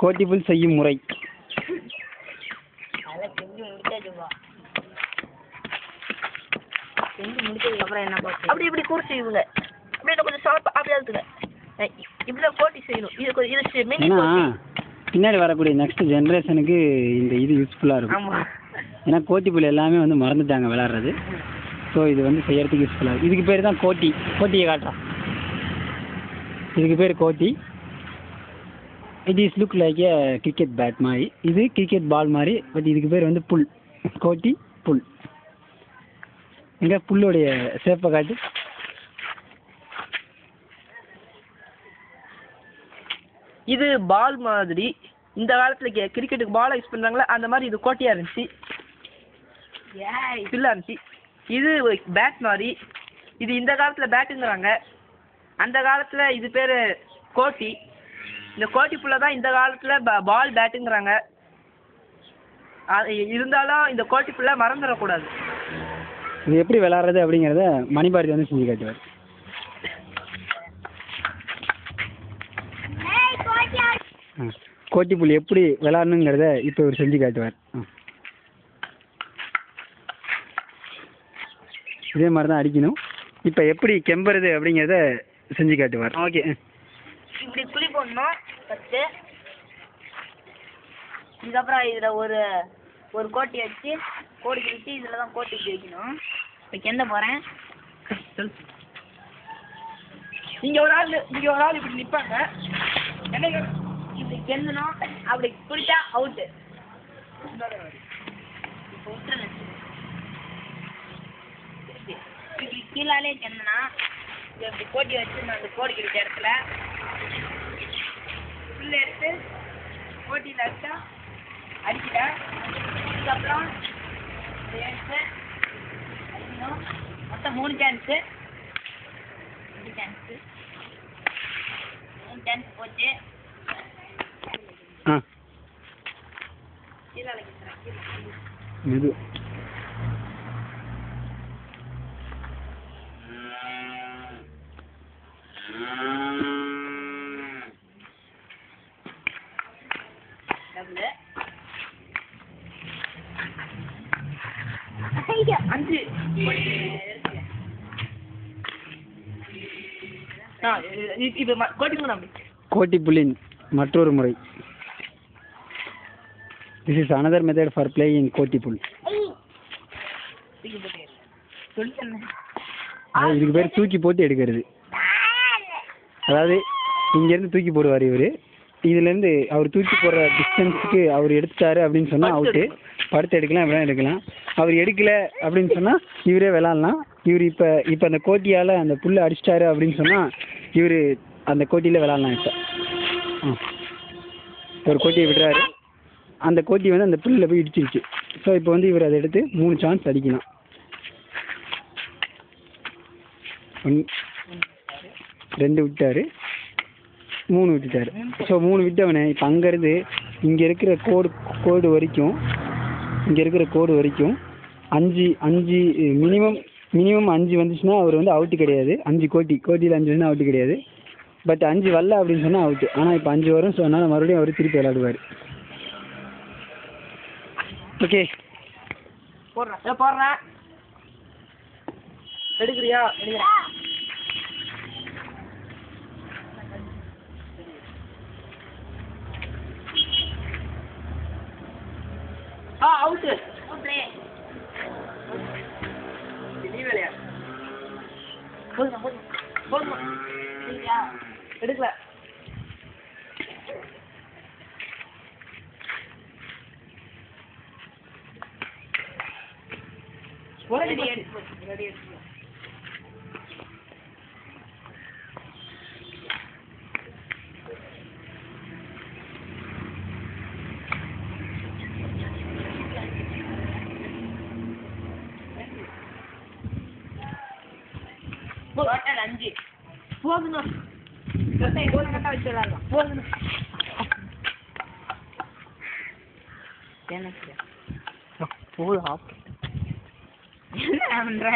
கோட்டி புல் செய்யும் முறை. முடிச்சதுக்கப்புறம் என்ன அப்படி இப்படி கூட செய்யுங்க. அப்படியே கொஞ்சம் ஷார்ப் அப்படியே இருக்குங்க. இப்படிதான் கோட்டி செய்யணும். இது மினி பின்னாடி வரக்கூடிய நெக்ஸ்ட் ஜென்ரேஷனுக்கு இந்த இது யூஸ்ஃபுல்லாக இருக்கும். ஆமாம். ஏன்னா கோட்டி புல் எல்லாமே வந்து மறந்துட்டாங்க விளாட்றது. ஸோ இது வந்து செய்யறதுக்கு யூஸ்ஃபுல்லாக இருக்கும். இதுக்கு பேர் தான் கோட்டி. கோட்டியை காட்டுறான். இதுக்கு பேர் கோட்டி. It is look like A cricket bat மாதிரி. இது கிரிக்கெட் பால் மாதிரி. பட் இதுக்கு பேர் வந்து புல். கோட்டி புல். எங்கே புல்லுடைய ஷேப்பை காட்டு. இது பால் மாதிரி. இந்த காலத்தில் கிரிக்கெட்டுக்கு பாலை யூஸ் பண்ணுறாங்களே அந்த மாதிரி இது கோட்டியாக இருந்துச்சு. புல்லாக இருந்துச்சு. இது பேட் மாதிரி. இது இந்த காலத்தில் பேட்டுங்கிறாங்க. அந்த காலத்தில் இது பேர் கோட்டி. இந்த கோட்டி புல்லை தான் இந்த காலத்தில் பால் பேட்டுங்கிறாங்க. இருந்தாலும் இந்த கோட்டி புல்லை மறந்துடக்கூடாது. இது எப்படி விளாட்றது அப்படிங்கிறத மணிபாரதி வந்து செஞ்சு காட்டுவார். கோட்டி புல் எப்படி விளாடணுங்கிறத இப்போ இவர் செஞ்சு காட்டுவார். இதே மாதிரி தான் அடிக்கணும். இப்போ எப்படி கெம்புறது அப்படிங்கிறத செஞ்சு காட்டுவார். ஓகே. இப்படி குழி போடணும் ஃபஸ்ட்டு. இதுக்கப்புறம் இதில் ஒரு கோட்டி வச்சு கோடி கிழிச்சு இதில் தான் கோட்டி வைக்கணும். இப்போ கெந்த போகிறேன். இங்கே ஒரு ஆள் இப்படி நிற்பாங்க. என்ன இப்படி கெந்தணும். அப்படி பிடிச்சா அவுட்டு. இப்போ விட்டுருங்க. இப்படி கீழாலே கெந்தனா இப்படி கோட்டி வச்சு நான் அந்த கோடி கிழிச்ச இடத்துல புல்ல எடுத்து கோட்டியில் அடிச்சா அடிச்சிட்டேன். அதுக்கப்புறம் எடுத்து அடிக்கணும். மொத்தம் 3 சான்ஸு. 3 சான்ஸ் போச்சு. இது கோட்டி புல்லின் மற்றொரு முறை. This is another method for playing கோட்டி புல். இதுக்கு பேர் தூக்கி போட்டு எடுக்கிறது. அதாவது இங்கேருந்து தூக்கி போடுவார் இவர். இதுலேருந்து அவர் தூக்கி போடுற டிஸ்டன்ஸுக்கு அவர் எடுத்துட்டாரு அப்படின்னு சொன்னால் அவுட்டு. படுத்து எடுக்கலாம், எப்படிலாம் எடுக்கலாம். அவர் எடுக்கலை அப்படின்னு சொன்னால் இவரே விளாட்லாம். இவர் இப்போ அந்த கோட்டியால் அந்த புல்லை அடிச்சிட்டாரு அப்படின்னு சொன்னால் இவர் அந்த கோட்டியில் விளாட்லாம். இப்போ ஒரு கோட்டியை விடுறாரு. அந்த கோட்டி வந்து அந்த புல்லில் போய் இடிச்சிருச்சு. ஸோ இப்போ வந்து இவர் அதை எடுத்து 3 சான்ஸ் அடிக்கலாம். 1 2 விட்டார், 3 விட்டுட்டார். ஸோ 3 விட்டவனே இப்போ அங்கேருந்து இங்கே இருக்கிற கோடு வரைக்கும் 5 மினிமம் 5 வந்துச்சுன்னா அவர் வந்து அவுட்டு கிடையாது. 5 கோட்டியில் 5 வந்து அவுட்டு கிடையாது. பட் 5 வரல அப்படின்னு சொன்னால் அவுட்டு. ஆனால் இப்போ 5 வரும். ஸோ அதனால் மறுபடியும் அவர் திருப்பி விளையாடுவார். ஓகே. போடுறேன். எடுக்கிறியா? அவுட்டு. எடுக்கல. டோட்டல் 5 போகணும். கரெக்டாக வச்சு விளாடலாம். போகணும். என்ன போதும். என்ன பண்ற?